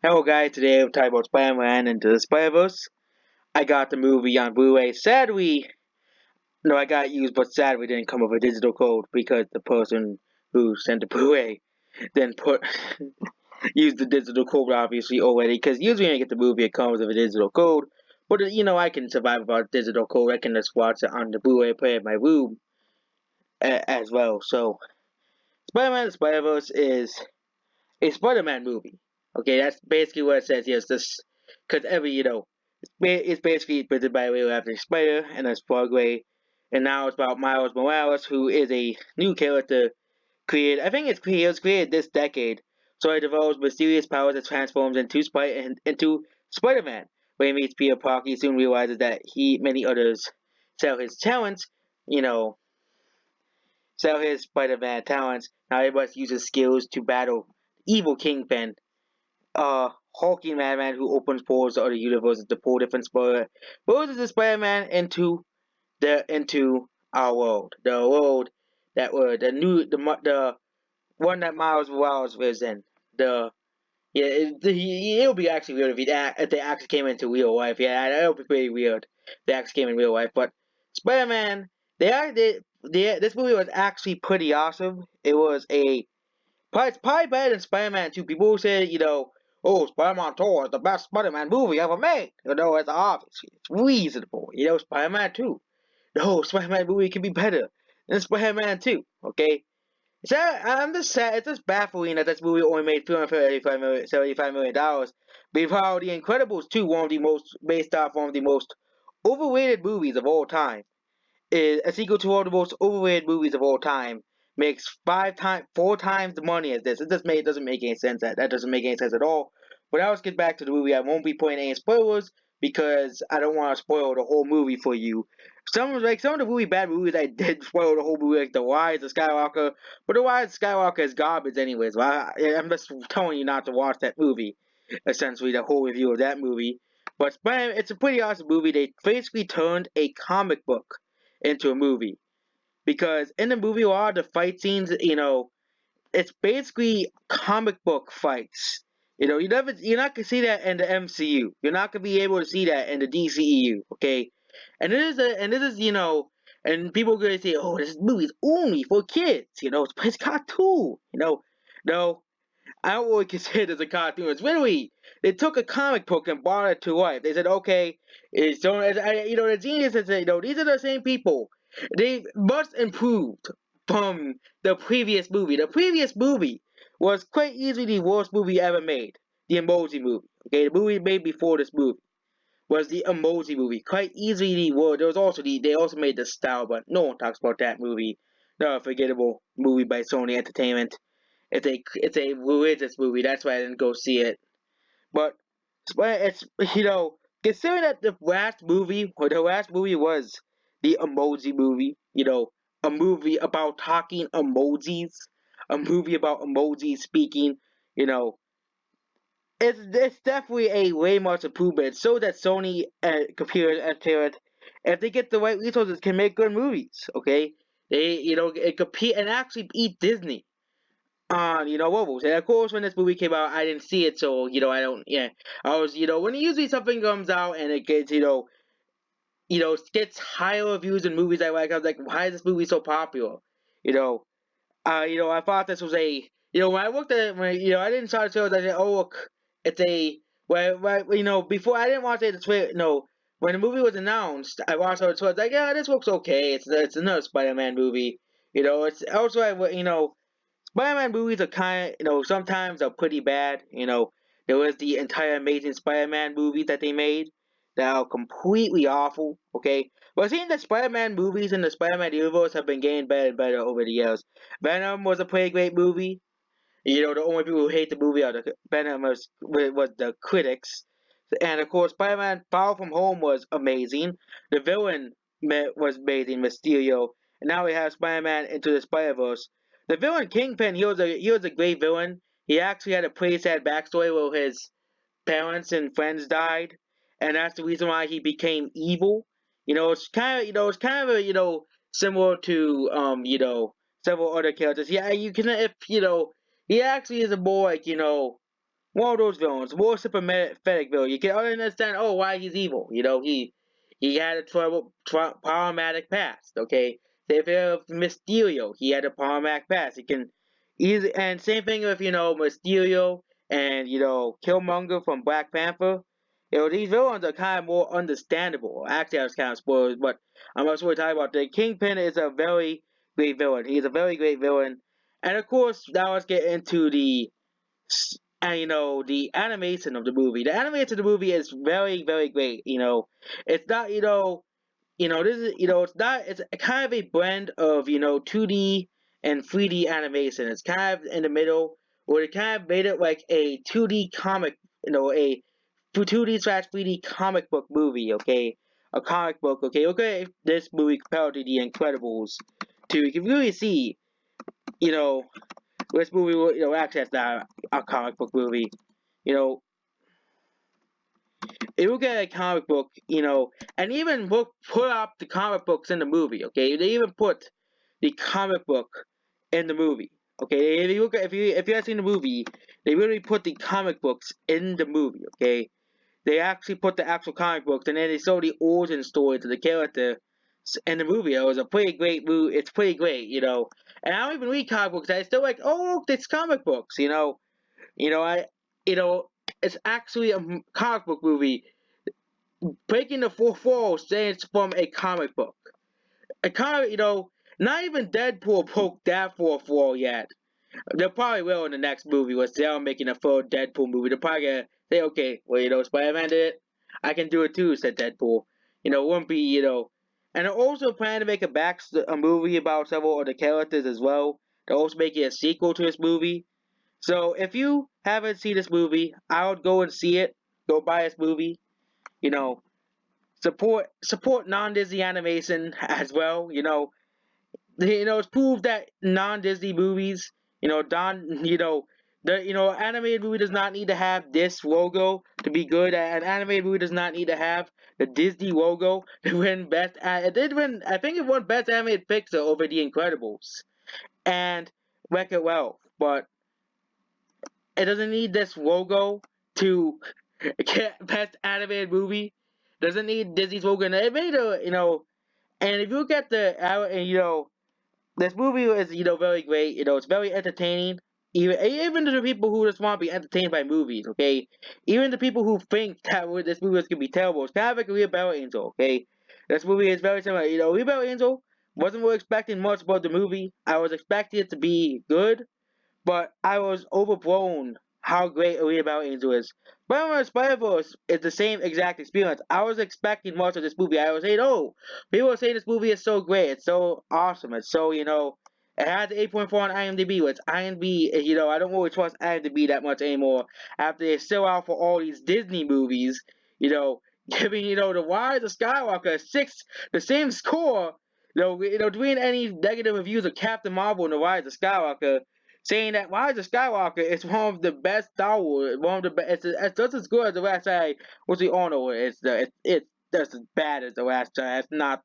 Hello guys, today we're talking about Spider-Man Into the Spider-Verse. I got the movie on Blu-ray. No, I got it used, but sad we didn't come up with a digital code because the person who sent the Blu-ray then used the digital code obviously already. Because usually when I get the movie, it comes with a digital code. But I can survive without digital code. I can just watch it on the Blu-ray player in my room as well. So, Spider-Man: The Spider-Verse is a Spider-Man movie. Okay, that's basically what it says here. It's this because it's basically written by radioactive spider and that's Broadway, and now it's about Miles Morales, who is a new character created. I think it was created this decade. So he develops mysterious powers that transforms into Spider-Man. When he meets Peter Parker, he soon realizes that many others sell his talents. You know, sell his Spider-Man talents. Now he must use his skills to battle evil Kingpin, hulking madman who opens portals to other universes to pull different versions of Spider-Man into our world, the world that were the one that Miles Morales was in. The yeah, it'll be actually weird if they actually came into real life. Yeah, it'll be pretty weird. If they actually came in real life, but Spider-Man, this movie was actually pretty awesome. It was it's probably better than Spider-Man 2. People say, oh, Spider-Man 2 is the best Spider-Man movie ever made. It's obviously, it's reasonable. Spider-Man 2. No, Spider-Man movie can be better than Spider-Man 2, okay? I'm just sad, it's just baffling that this movie only made $375 million. Meanwhile, The Incredibles 2, based off one of the most overrated movies of all time, is a sequel to one of the most overrated movies of all time. Makes 4 times the money as this. Doesn't make any sense. That doesn't make any sense at all. But now let's get back to the movie. I won't be putting any spoilers because I don't want to spoil the whole movie for you. Some of the really bad movies I did spoil the whole movie, like The Rise of Skywalker. But The Rise of Skywalker is garbage anyways. I'm just telling you not to watch that movie. Essentially, the whole review of that movie. But it's a pretty awesome movie. They basically turned a comic book into a movie because in the movie a lot of the fight scenes, it's basically comic book fights. You're not gonna see that in the MCU. You're not gonna be able to see that in the DCEU. Okay, and people are gonna say, oh, this movie's only for kids. It's cartoon. No, I don't really consider it as a cartoon. It's really they took a comic book and brought it to life. They said, okay, the genius is these are the same people. They must improved from the previous movie. The previous movie was quite easily the worst movie ever made. The Emoji Movie. Okay, the movie made before this movie was the Emoji Movie. Quite easily the worst. There was also they also made the Style, but no one talks about that movie. No, forgettable movie by Sony Entertainment. It's a religious movie. That's why I didn't go see it. But it's considering that the last movie was the Emoji Movie. A movie about talking emojis, a movie about emojis speaking. You know, it's definitely a way much improvement. So that Sony computers and Terrence, if they get the right resources, can make good movies. Okay, they it compete and actually beat Disney on Wobbles. And of course, when this movie came out, I didn't see it, so I don't. Yeah, I was when usually something comes out and it gets gets higher reviews than movies I like. I was like, why is this movie so popular? You know, I thought this was a when I looked at it, I didn't start the trailer. I said, oh look, it's a before I didn't watch it. The trailer, no. When the movie was announced, I watched all the trailers. Like, yeah, this looks okay. It's another Spider-Man movie. It's also Spider-Man movies are sometimes are pretty bad. There was the entire Amazing Spider-Man movies that they made that are completely awful. Okay, but it seems that Spider-Man movies in the Spider-Man universe have been getting better and better over the years. Venom was a pretty great movie. The only people who hate the movie are the Venom was the critics. And of course, Spider-Man Far From Home was amazing. The villain was amazing, Mysterio. And now we have Spider-Man Into the Spider-Verse. The villain Kingpin, he was a great villain. He actually had a pretty sad backstory where his parents and friends died, and that's the reason why he became evil. It's kind of similar to several other characters. Yeah, you can if he actually is a more like one of those villains, more sympathetic villain. You can understand, oh, why he's evil. He had a problematic past. Okay, same thing with Mysterio. He had a problematic past. He can easy, and same thing with Mysterio and Killmonger from Black Panther. These villains are kind of more understandable. Actually, I was kind of spoiled, but I'm also really talking about the Kingpin is a very great villain. He's a very great villain, and of course, now let's get into and the animation of the movie. The animation of the movie is very, very great. It's not this is it's not it's kind of a blend of 2D and 3D animation. It's kind of in the middle, where they kind of made it like a 2D comic, a 2D slash 3D comic book movie. Okay, a comic book. Okay, look at this movie compared to The Incredibles. You can really see you know this movie, actually that's not a comic book movie. You know, if you look at a comic book, and even put up the comic books in the movie, okay? They even put the comic book in the movie. Okay, if you look at if you have seen the movie, they really put the comic books in the movie, okay? They actually put the actual comic books, and then they show the origin story to the character in the movie. It was a pretty great movie. It's pretty great, And I don't even read comic books. I still like, oh, look, it's comic books, I, it's actually a comic book movie. Breaking the fourth wall stands from a comic book. A comic, not even Deadpool broke that fourth wall yet. They probably will in the next movie, where they're making a full Deadpool movie. They're probably gonna say, okay, well, Spider-Man did it, I can do it too, said Deadpool. It wouldn't be, And they're also planning to make a movie about several of the characters as well. They're also making a sequel to this movie. So if you haven't seen this movie, I would go and see it. Go buy this movie. You know, support non-Disney animation as well. It's proved that non-Disney movies, don the animated movie does not need to have this logo to be good. An animated movie does not need to have the Disney logo to win best. It did win. I think it won best animated picture over The Incredibles and Wreck-It Ralph, but it doesn't need this logo to get best animated movie. Doesn't need Disney's logo. And it made and if you look at this movie is, very great. It's very entertaining. Even to the people who just want to be entertained by movies, okay? Even the people who think that this movie is going to be terrible. It's kind of like a Real Battle Angel, okay? This movie is very similar. Real Battle Angel wasn't really expecting much about the movie. I was expecting it to be good, but I was overblown how great Alita Battle Angel is. Spider-Man Spider-Verse is the same exact experience. I was expecting much of this movie. I was saying, oh, people are saying this movie is so great. It's so awesome. It's so, it has 8.4 on IMDb, which IMDb, I don't really trust IMDb that much anymore after they sell out for all these Disney movies, giving, the Rise of Skywalker the same score, doing any negative reviews of Captain Marvel and the Rise of Skywalker, saying that Rise of Skywalker is one of the best Star Wars, one of the best. It's just as good as the Last Jedi, which we all know it's just as bad as the Last Jedi. It's not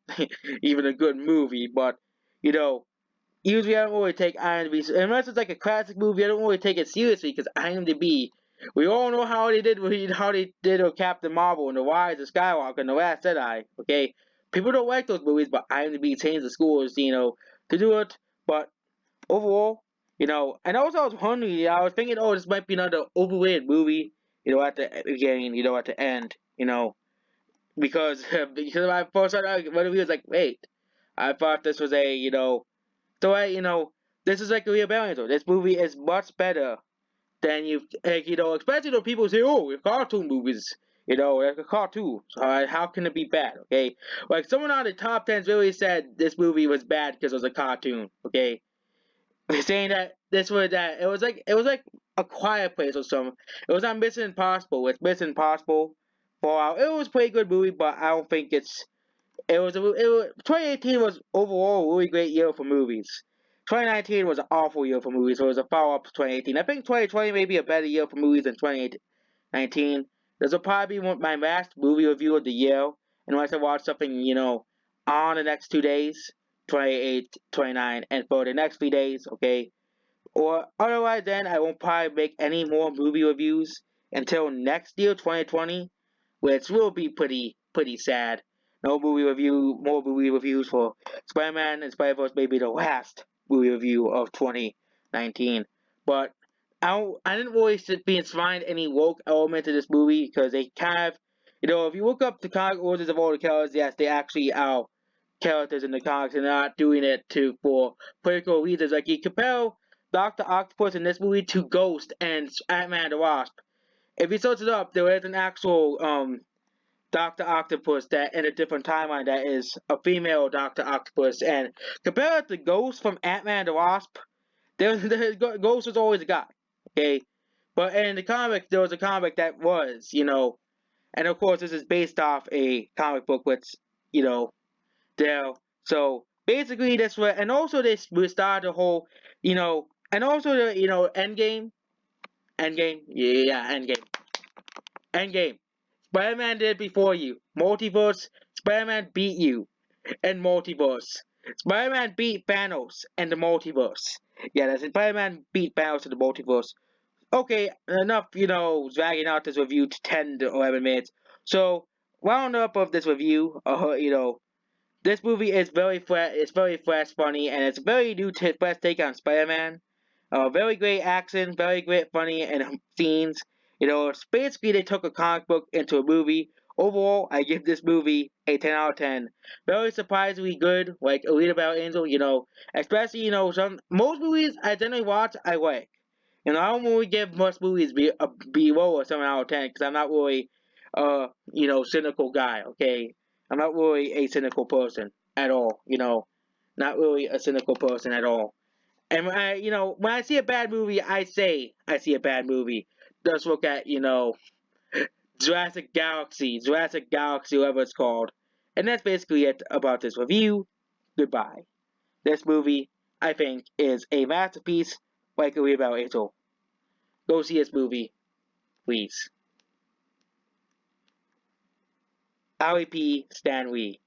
even a good movie, but you know, usually I don't really take IMDb unless it's like a classic movie. I don't really take it seriously because IMDb. We all know how they did with Captain Marvel and the Rise of Skywalker and the Last Jedi. Okay, people don't like those movies, but IMDb changed the scores, to do it. But overall, and also I was hungry. I was thinking, oh, this might be another overrated movie, at the beginning, at the end, because because I first started when it was like, wait, I thought this was a, so this is like a real balance. This movie is much better than especially the people say, oh, cartoon movies. Like a cartoon. So how can it be bad? Okay, like someone on the top 10 really said this movie was bad because it was a cartoon. Okay, saying that it was like a quiet place or something. It was on Mission Impossible. It's Mission Impossible Fallout. It was a pretty good movie, but I don't think it was 2018 was overall a really great year for movies. 2019 was an awful year for movies, so it was a follow up to 2018. I think 2020 may be a better year for movies than 2019. This will probably be my last movie review of the year, unless I watch something, on the next 2 days, 28, 29, and for the next 3 days, okay? Or otherwise, then I won't probably make any more movie reviews. until next year, 2020, which will be pretty sad. More movie reviews for Spider-Man and Spider-Verse may be the last movie review of 2019. But I didn't really find any woke element to this movie because they kind of, if you look up the comic origins of all the characters, yes, they actually are characters in the comics and not doing it for political reasons. Like you compare Doctor Octopus in this movie to Ghost and Ant-Man and the Wasp. If you search it up, there is an actual Doctor Octopus that in a different timeline that is a female Doctor Octopus, and compared to Ghost from Ant-Man and the Wasp, Ghost was always a guy, okay? But in the comic, there was a comic that was, and of course this is based off a comic book, which, there. So basically, that's what, and also this we started the whole, and also the Endgame, yeah, Endgame. Spider-Man did before you. Multiverse, Spider-Man beat you in multiverse. Spider-Man beat Thanos in the multiverse. Yeah, that's it. Spider-Man beat Thanos in the multiverse. Okay, enough, dragging out this review to 10 to 11 minutes. So, round up of this review, this movie is very fresh, it's very fresh, funny, and it's a very new fresh take on Spider-Man. Very great action, very great funny and scenes. It's basically they took a comic book into a movie. Overall, I give this movie a 10 out of 10. Very surprisingly good, like Alita Battle Angel, especially, most movies I generally watch, I like. I don't really give most movies below a 7 out of 10 because I'm not really, cynical guy, okay? I'm not really a cynical person at all, not really a cynical person at all. And when I see a bad movie, I say I see a bad movie. Just look at, Jurassic Galaxy, whatever it's called. And that's basically it about this review. Goodbye. This movie, I think, is a masterpiece, like a about Angel. Go see this movie, please. R.I.P. Stan Lee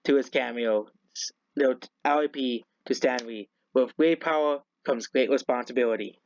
to his cameo. No, R.I.P. to Stan Lee. With great power comes great responsibility.